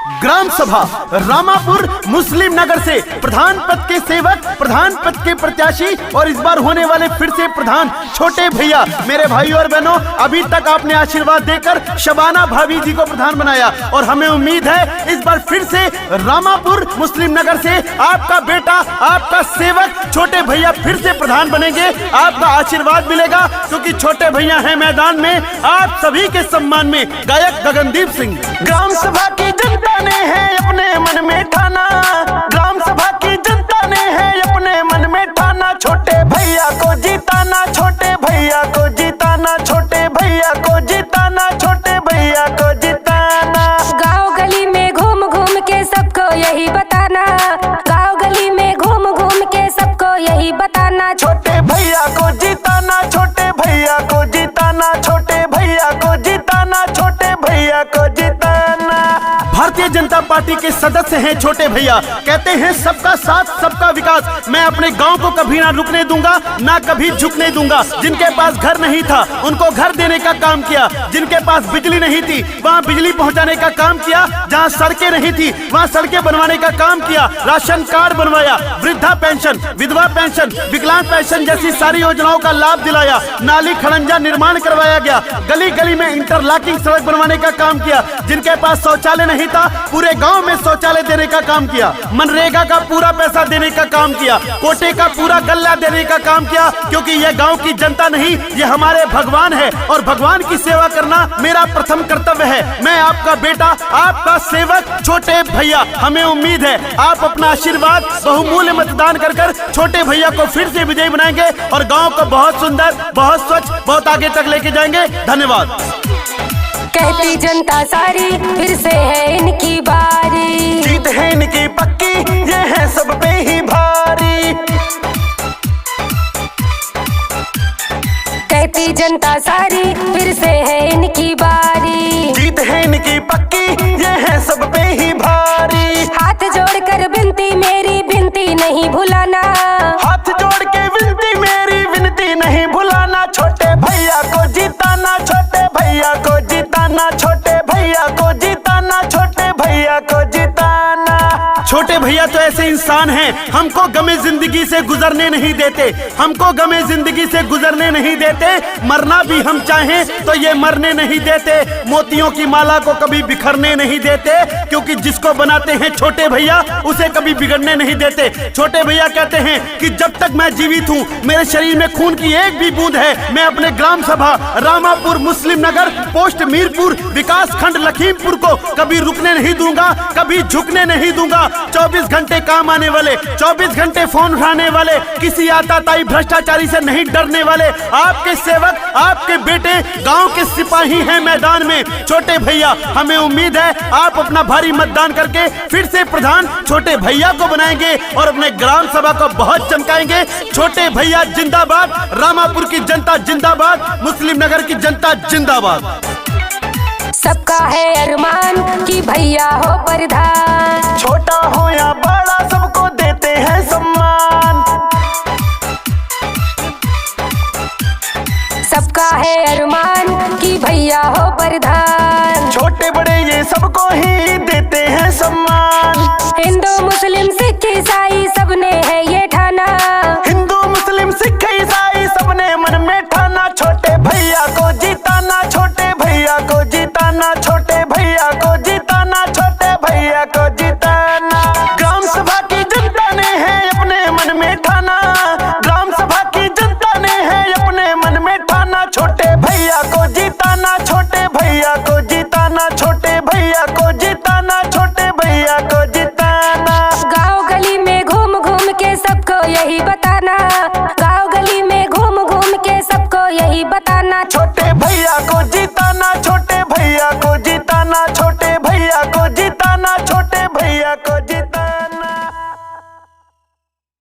ग्राम सभा रामापुर मुस्लिम नगर से प्रधान पद के सेवक, प्रधान पद के प्रत्याशी और इस बार होने वाले फिर से प्रधान छोटे भैया। मेरे भाई और बहनों, अभी तक आपने आशीर्वाद देकर शबाना भाभी जी को प्रधान बनाया और हमें उम्मीद है इस बार फिर से रामापुर मुस्लिम नगर से आपका बेटा, आपका सेवक छोटे भैया फिर से प्रधान बनेंगे। आपका आशीर्वाद मिलेगा क्योंकि छोटे भैया हैं मैदान में आप सभी के सम्मान में। गायक गगनदीप सिंह। ग्राम सभा की जनता ने है अपने मन में ठाना, ग्राम सभा की जनता ने है अपने मन में ठाना, छोटे भैया को जिताना, छोटे भैया को जिताना, छोटे भैया को जिताना, छोटे भैया को जिताना। गांव गली में घूम घूम के सबको यही बताना, गांव गली में घूम घूम के सबको यही बताना, छोटे भैया को जिताना, छोटे भैया को जिताना, छोटे भैया को जिताना, छोटे भैया को जिताना। भारतीय जनता पार्टी के सदस्य हैं छोटे भैया, कहते हैं सबका साथ सबका विकास। मैं अपने गांव को कभी ना रुकने दूंगा, ना कभी झुकने दूंगा। जिनके पास घर नहीं था उनको घर देने का काम किया, जिनके पास बिजली नहीं थी वहां बिजली पहुंचाने का काम किया, जहां सड़कें नहीं थी वहां सड़कें बनवाने का काम किया, राशन कार्ड बनवाया, वृद्धा पेंशन, विधवा पेंशन, विकलांग पेंशन जैसी सारी योजनाओं का लाभ दिलाया, नाली खड़ंजा निर्माण करवाया गया, गली गली में इंटरलॉकिंग सड़क बनवाने का काम किया। जिनके पास शौचालय नहीं था पूरे गांव में शौचालय देने का काम किया, मनरेगा का पूरा पैसा देने का काम किया, कोटे का पूरा गल्ला देने का काम किया। क्योंकि ये गांव की जनता नहीं, ये हमारे भगवान है और भगवान की सेवा करना मेरा प्रथम कर्तव्य है। मैं आपका बेटा, आपका सेवक छोटे भैया, हमें उम्मीद है आप अपना आशीर्वाद बहुमूल्य मतदान कर छोटे भैया को फिर से विजयी बनाएंगे और गाँव को बहुत सुंदर, बहुत स्वच्छ, बहुत आगे तक लेके जाएंगे। धन्यवाद। कहती जनता सारी फिर से है इनकी बारी, जीत है इनकी पक्की, ये है सब पे ही भारी। कहती जनता सारी फिर से है इनकी बारी, जीत है इनकी पक्की, ये है सब पे ही भारी। हाथ जोड़कर विनती मेरी विनती नहीं भुलाना, हाथ जोड़ के विनती मेरी विनती नहीं भुलाना, छोटे भैया को जिताना, छोटे भैया को जिताना, छोटे भैया को जिताना, छोटे भैया को जिताना। छोटे भैया तो ऐसे इंसान हैं, हमको गमे जिंदगी से गुजरने नहीं देते, हमको गमे जिंदगी से गुजरने नहीं देते। मरना भी हम चाहें तो ये मरने नहीं देते, मोतियों की माला को कभी बिखरने नहीं देते, क्योंकि जिसको बनाते हैं छोटे भैया उसे कभी बिगड़ने नहीं देते। छोटे भैया कहते हैं कि जब तक मैं जीवित हूँ, मेरे शरीर में खून की एक भी बूंद है, मैं अपने ग्राम सभा रामापुर मुस्लिम नगर पोस्ट मीरपुर विकास खंड लखीमपुर को कभी रुकने नहीं दूंगा, कभी झुकने नहीं दूंगा। 24 घंटे काम आने वाले, 24 घंटे फोन उठाने वाले, किसी आताताई भ्रष्टाचारी से नहीं डरने वाले आपके सेवक, आपके बेटे गांव के सिपाही हैं मैदान में। छोटे भैया, हमें उम्मीद है आप अपना भारी मतदान करके फिर से प्रधान छोटे भैया को बनाएंगे और अपने ग्राम सभा को बहुत चमकाएंगे। छोटे भैया जिंदाबाद, रामापुर की जनता जिंदाबाद, मुस्लिम नगर की जनता जिंदाबाद। सबका है अरमान कि भैया हो प्रधान, छोटा हो या बड़ा सबको देते हैं सम्मान। सबका है अरमान कि भैया हो प्रधान, छोटे बड़े ये सब